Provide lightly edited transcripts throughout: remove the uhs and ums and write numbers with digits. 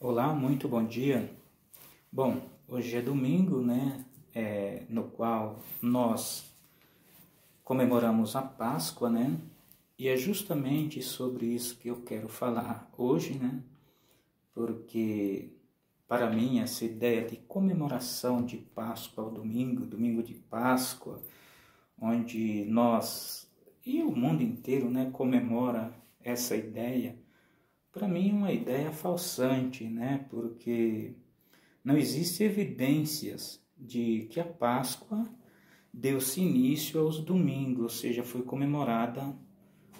Olá, muito bom dia. Bom, hoje é domingo, né? No qual nós comemoramos a Páscoa, né? E é justamente sobre isso que eu quero falar hoje, né? Porque para mim essa ideia de comemoração de Páscoa ao domingo, domingo de Páscoa, onde nós e o mundo inteiro, né, comemora essa ideia, para mim é uma ideia falsante, né? Porque não existem evidências de que a Páscoa deu-se início aos domingos, ou seja, foi comemorada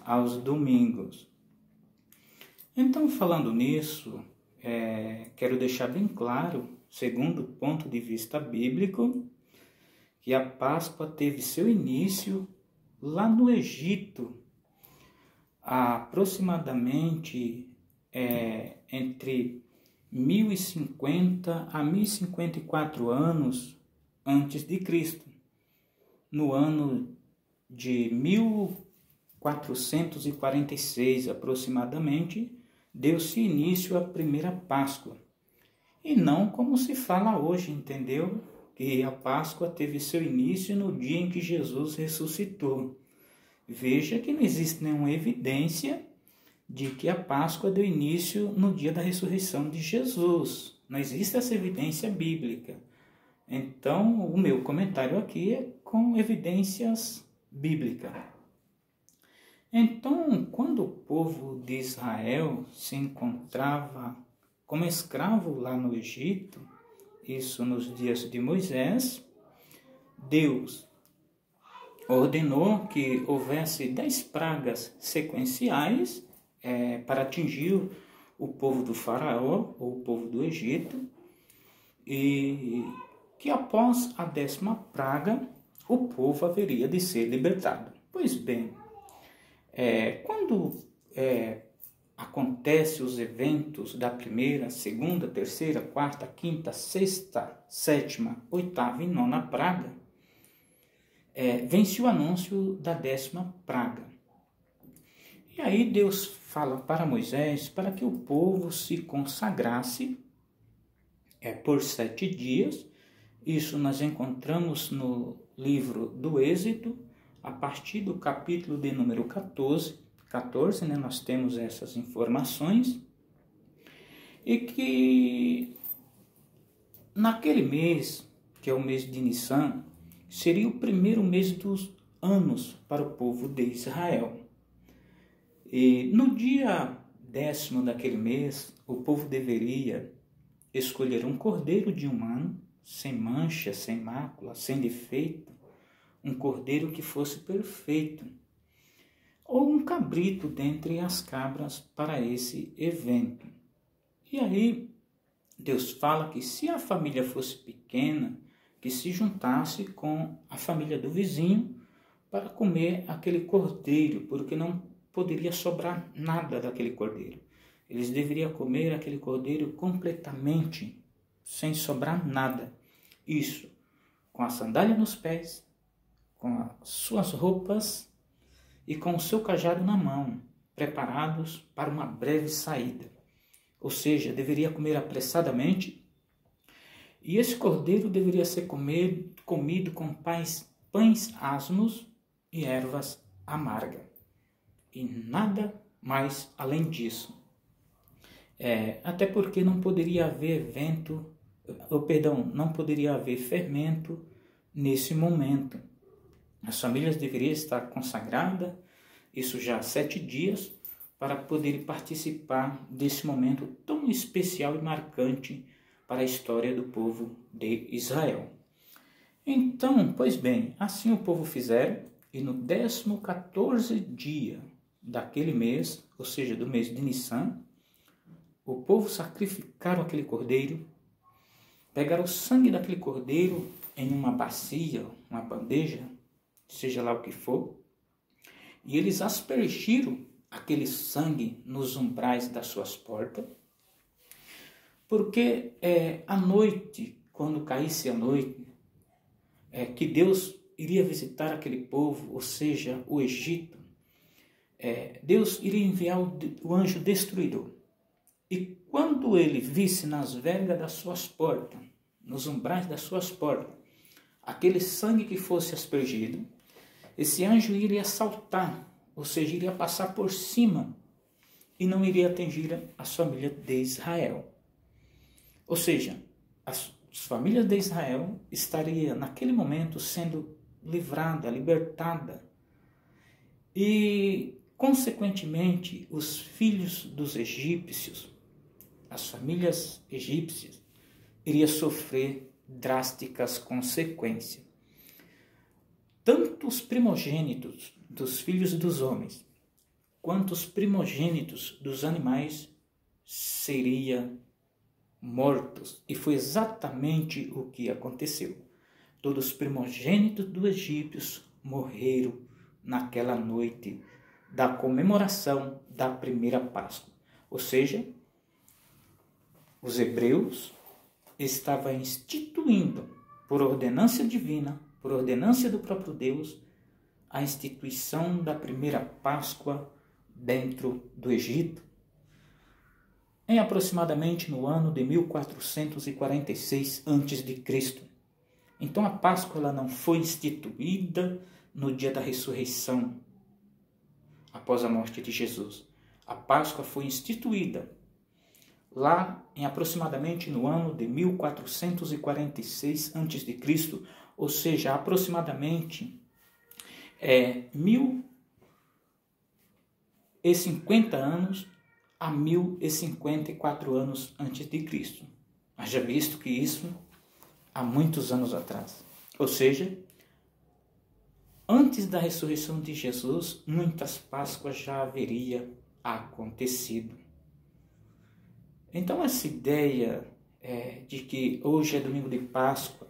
aos domingos. Então, falando nisso, quero deixar bem claro, segundo o ponto de vista bíblico, que a Páscoa teve seu início lá no Egito, há aproximadamente entre 1050 a 1054 anos antes de Cristo. No ano de 1446 aproximadamente, deu-se início à primeira Páscoa. E não como se fala hoje, entendeu? Que a Páscoa teve seu início no dia em que Jesus ressuscitou. Veja que não existe nenhuma evidência de que a Páscoa deu início no dia da ressurreição de Jesus. Não existe essa evidência bíblica. Então, o meu comentário aqui é com evidências bíblicas. Então, quando o povo de Israel se encontrava como escravo lá no Egito, isso nos dias de Moisés, Deus ordenou que houvesse 10 pragas sequenciais para atingir o povo do Faraó, ou o povo do Egito, e que após a 10ª praga, o povo haveria de ser libertado. Pois bem, quando acontecem os eventos da primeira, segunda, terceira, quarta, quinta, sexta, sétima, oitava e nona praga, vence o anúncio da 10ª praga. E aí Deus fala para Moisés para que o povo se consagrasse por 7 dias. Isso nós encontramos no livro do Êxodo, a partir do capítulo de número 14, né, nós temos essas informações. E que naquele mês, que é o mês de Nissan, seria o primeiro mês dos anos para o povo de Israel. E no dia 10º daquele mês, o povo deveria escolher um cordeiro de um ano, sem mancha, sem mácula, sem defeito, um cordeiro que fosse perfeito, ou um cabrito dentre as cabras para esse evento. E aí, Deus fala que se a família fosse pequena, que se juntasse com a família do vizinho para comer aquele cordeiro, porque não poderia sobrar nada daquele cordeiro. Eles deveriam comer aquele cordeiro completamente, sem sobrar nada. Isso, com a sandália nos pés, com as suas roupas e com o seu cajado na mão, preparados para uma breve saída. Ou seja, deveria comer apressadamente, e esse cordeiro deveria ser comido com pães asmos e ervas amargas. E nada mais além disso. Até porque não poderia haver não poderia haver fermento nesse momento. As famílias deveriam estar consagradas, isso já há 7 dias, para poderem participar desse momento tão especial e marcante para a história do povo de Israel. Então, pois bem, assim o povo fizeram, e no 14º dia daquele mês, ou seja, do mês de Nissan, o povo sacrificaram aquele cordeiro, pegaram o sangue daquele cordeiro em uma bacia, uma bandeja, seja lá o que for, e eles aspergiram aquele sangue nos umbrais das suas portas, porque à noite, quando caísse a noite, que Deus iria visitar aquele povo, ou seja, o Egito, Deus iria enviar o anjo destruidor. E quando ele visse nas vergas das suas portas, nos umbrais das suas portas, aquele sangue que fosse aspergido, esse anjo iria saltar, ou seja, iria passar por cima e não iria atingir as famílias de Israel. Ou seja, as famílias de Israel estariam naquele momento sendo livrada, libertada. E, consequentemente, os filhos dos egípcios, as famílias egípcias, iriam sofrer drásticas consequências. Tanto os primogênitos dos filhos dos homens, quanto os primogênitos dos animais seriam mortos. E foi exatamente o que aconteceu. Todos os primogênitos dos egípcios morreram naquela noite da comemoração da primeira Páscoa. Ou seja, os hebreus estavam instituindo, por ordenança divina, por ordenança do próprio Deus, a instituição da primeira Páscoa dentro do Egito, em aproximadamente no ano de 1446 a.C. Então a Páscoa ela não foi instituída no dia da ressurreição, após a morte de Jesus. A Páscoa foi instituída lá em aproximadamente no ano de 1446 a.C., ou seja, aproximadamente 1050 anos a 1054 anos antes de Cristo. Haja visto que isso há muitos anos atrás. Ou seja, antes da ressurreição de Jesus, muitas Páscoas já haveria acontecido. Então essa ideia de que hoje é domingo de Páscoa,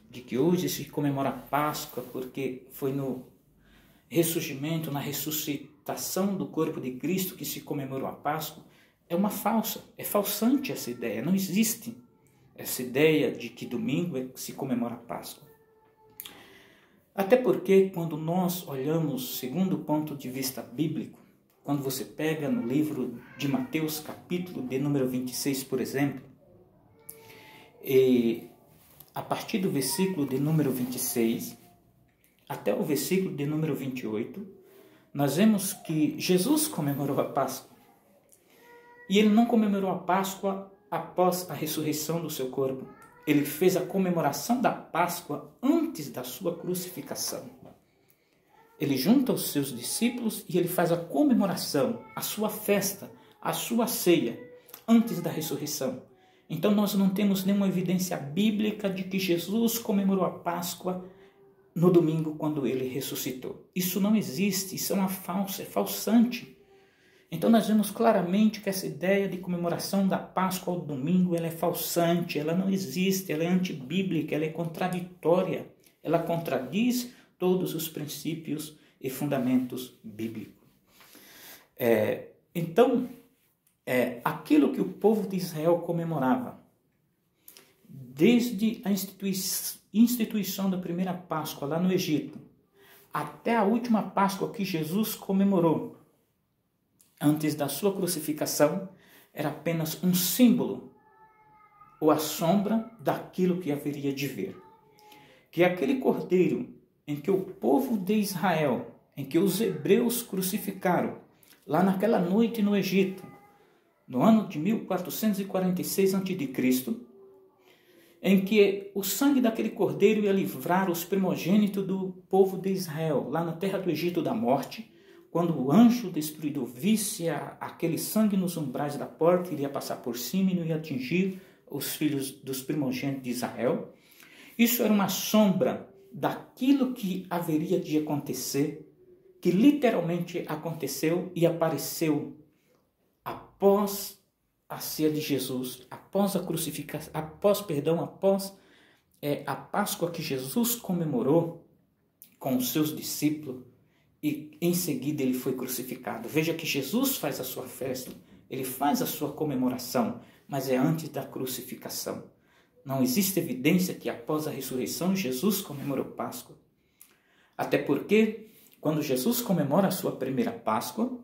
de que hoje se comemora a Páscoa porque foi no ressurgimento, na ressuscitação do corpo de Cristo que se comemorou a Páscoa, é uma falsa, é falsante essa ideia, não existe essa ideia de que domingo é que se comemora a Páscoa. Até porque quando nós olhamos segundo o ponto de vista bíblico, quando você pega no livro de Mateus, capítulo de número 26, por exemplo, e a partir do versículo de número 26 até o versículo de número 28, nós vemos que Jesus comemorou a Páscoa. E ele não comemorou a Páscoa após a ressurreição do seu corpo. Ele fez a comemoração da Páscoa antes da sua crucificação. Ele junta os seus discípulos e ele faz a comemoração, a sua festa, a sua ceia, antes da ressurreição. Então nós não temos nenhuma evidência bíblica de que Jesus comemorou a Páscoa no domingo quando ele ressuscitou. Isso não existe, isso é uma falsa, é falsante. Então nós vemos claramente que essa ideia de comemoração da Páscoa ao domingo, ela é falsante, ela não existe, ela é antibíblica, ela é contraditória, ela contradiz todos os princípios e fundamentos bíblicos. Então, aquilo que o povo de Israel comemorava, desde a instituição da primeira Páscoa lá no Egito, até a última Páscoa que Jesus comemorou, antes da sua crucificação, era apenas um símbolo ou a sombra daquilo que haveria de vir. Que aquele cordeiro em que o povo de Israel, em que os hebreus crucificaram, lá naquela noite no Egito, no ano de 1446 a.C., em que o sangue daquele cordeiro ia livrar os primogênitos do povo de Israel, lá na terra do Egito da morte, quando o anjo destruidor visse aquele sangue nos umbrais da porta, iria passar por cima e não ia atingir os filhos dos primogênitos de Israel. Isso era uma sombra daquilo que haveria de acontecer, que literalmente aconteceu e apareceu após a ceia de Jesus, após a crucificação, após a Páscoa que Jesus comemorou com os seus discípulos e em seguida ele foi crucificado. Veja que Jesus faz a sua festa, ele faz a sua comemoração, mas é antes da crucificação. Não existe evidência que após a ressurreição Jesus comemorou Páscoa. Até porque, quando Jesus comemora a sua primeira Páscoa,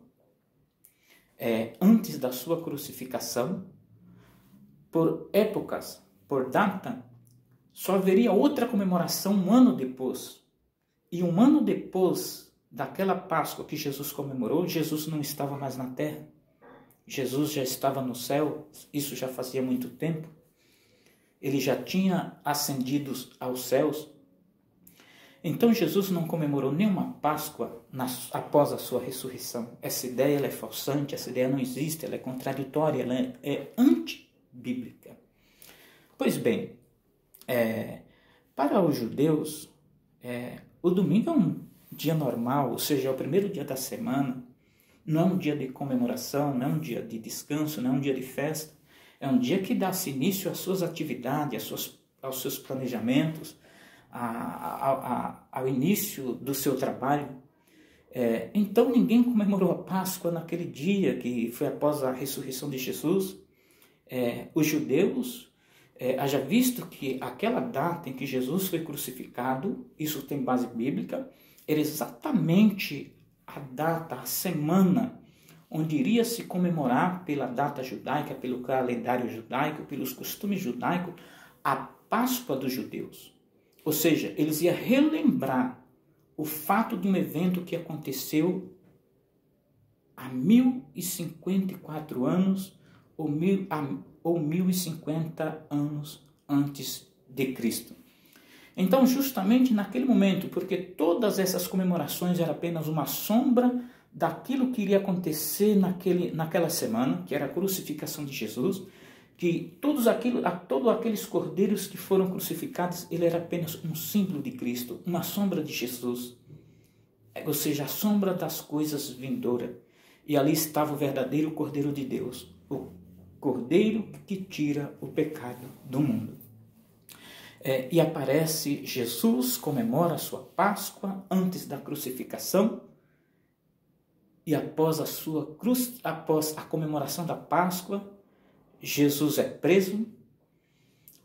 antes da sua crucificação, por épocas, por data, só haveria outra comemoração um ano depois. E um ano depois daquela Páscoa que Jesus comemorou, Jesus não estava mais na terra. Jesus já estava no céu, isso já fazia muito tempo. Ele já tinha ascendido aos céus. Então Jesus não comemorou nenhuma Páscoa após a sua ressurreição. Essa ideia ela é falsante, essa ideia não existe, ela é contraditória, ela é antibíblica. Pois bem, para os judeus, o domingo é um dia normal, ou seja, é o primeiro dia da semana, não é um dia de comemoração, não é um dia de descanso, não é um dia de festa, é um dia que dá-se início às suas atividades, aos seus planejamentos, ao início do seu trabalho. Então ninguém comemorou a Páscoa naquele dia que foi após a ressurreição de Jesus. Os judeus, haja visto que aquela data em que Jesus foi crucificado, isso tem base bíblica, era exatamente a data, a semana, onde iria se comemorar pela data judaica, pelo calendário judaico, pelos costumes judaicos, a Páscoa dos judeus. Ou seja, eles iam relembrar o fato de um evento que aconteceu há 1054 anos ou 1050 anos antes de Cristo. Então, justamente naquele momento, porque todas essas comemorações eram apenas uma sombra daquilo que iria acontecer naquela semana, que era a crucificação de Jesus, que todos aqueles cordeiros que foram crucificados, ele era apenas um símbolo de Cristo, uma sombra de Jesus, ou seja, a sombra das coisas vindouras. E ali estava o verdadeiro Cordeiro de Deus, o Cordeiro que tira o pecado do mundo. E aparece Jesus, comemora a sua Páscoa antes da crucificação, e após a comemoração da Páscoa, Jesus é preso,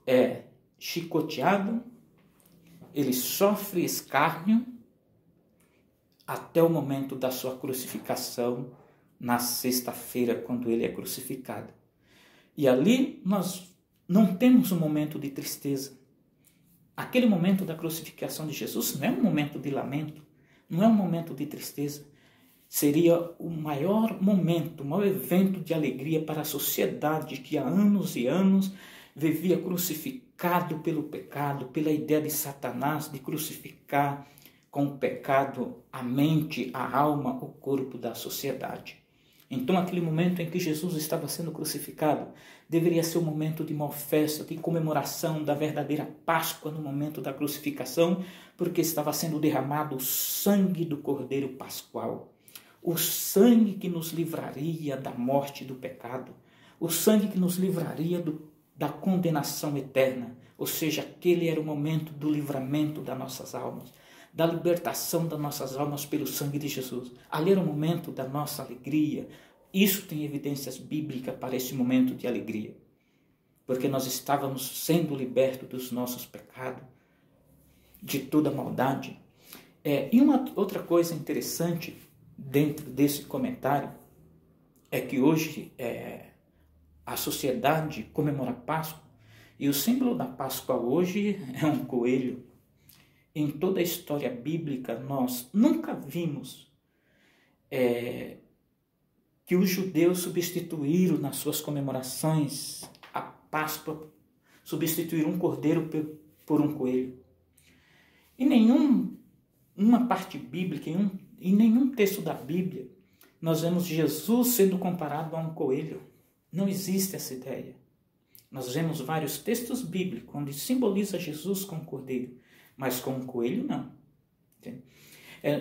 é chicoteado, ele sofre escárnio até o momento da sua crucificação, na sexta-feira, quando ele é crucificado. E ali nós não temos um momento de tristeza. Aquele momento da crucificação de Jesus não é um momento de lamento, não é um momento de tristeza. Seria o maior momento, o maior evento de alegria para a sociedade que há anos e anos vivia crucificado pelo pecado, pela ideia de Satanás de crucificar com o pecado a mente, a alma, o corpo da sociedade. Então, aquele momento em que Jesus estava sendo crucificado deveria ser um momento de maior festa, de comemoração da verdadeira Páscoa no momento da crucificação, porque estava sendo derramado o sangue do Cordeiro Pascual, o sangue que nos livraria da morte e do pecado, o sangue que nos livraria da condenação eterna, ou seja, aquele era o momento do livramento das nossas almas, da libertação das nossas almas pelo sangue de Jesus. Ali era o momento da nossa alegria. Isso tem evidências bíblicas para esse momento de alegria, porque nós estávamos sendo libertos dos nossos pecados, de toda maldade. E uma outra coisa interessante dentro desse comentário é que hoje a sociedade comemora a Páscoa, e o símbolo da Páscoa hoje é um coelho. Em toda a história bíblica, nós nunca vimos que os judeus substituíram nas suas comemorações a Páscoa, substituíram um cordeiro por um coelho. Em nenhuma parte bíblica, em nenhum texto da Bíblia, nós vemos Jesus sendo comparado a um coelho. Não existe essa ideia. Nós vemos vários textos bíblicos onde simboliza Jesus com um cordeiro, mas com um coelho não.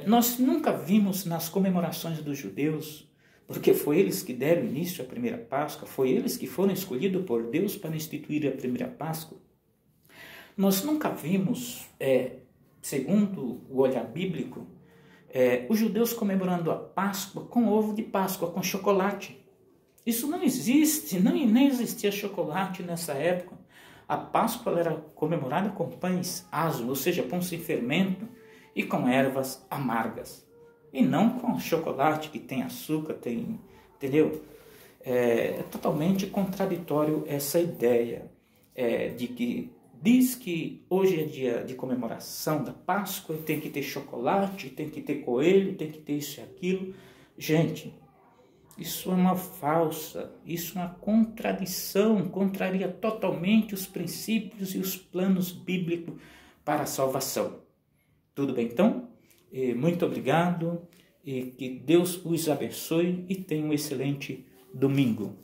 Nós nunca vimos nas comemorações dos judeus, porque foi eles que deram início à primeira Páscoa, foi eles que foram escolhidos por Deus para instituir a primeira Páscoa. Nós nunca vimos, segundo o olhar bíblico, os judeus comemorando a Páscoa com ovo de Páscoa, com chocolate. Isso não existe, nem existia chocolate nessa época. A Páscoa era comemorada com pães asmos, ou seja, pão sem fermento e com ervas amargas. E não com chocolate que tem açúcar, tem entendeu? É totalmente contraditório essa ideia de que diz que hoje é dia de comemoração da Páscoa, tem que ter chocolate, tem que ter coelho, tem que ter isso e aquilo. Gente, isso é uma falsa, isso é uma contradição, contraria totalmente os princípios e os planos bíblicos para a salvação. Tudo bem, então? Muito obrigado e que Deus os abençoe e tenha um excelente domingo.